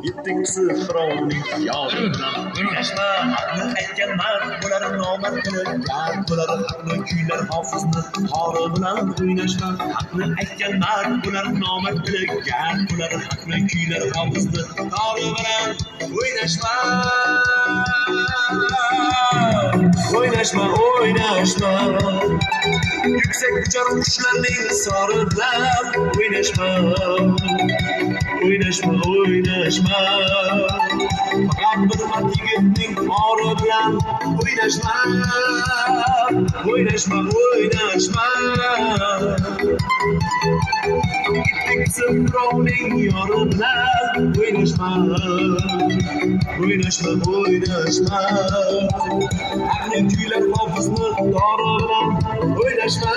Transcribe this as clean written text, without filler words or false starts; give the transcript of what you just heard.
yetdik Sifroning yori bilan o'ynashma. Haqni aytgan mard bo'lar nomard qilgan bo'lar. Haqni kuylar hofizni xori bilan o'ynashma. Haqni aytgan mard bo'lar nomard qilgan bo'lar. Haqni kuylar hofizni xori bilan o'ynashma. O'ynashma, o'ynashma. Yuksak uchar qushlarning sori bilan o'ynashma. O'ynashma, o'ynashma. Faqat bir mard yigitning ori bilan o'ynashma. O'ynashma, o'ynashma. Yetdik Sifroning yori bilan o'ynashma. O'ynashma, o'ynashma. Haqni kuylar hofizni dori bilan o'ynashma.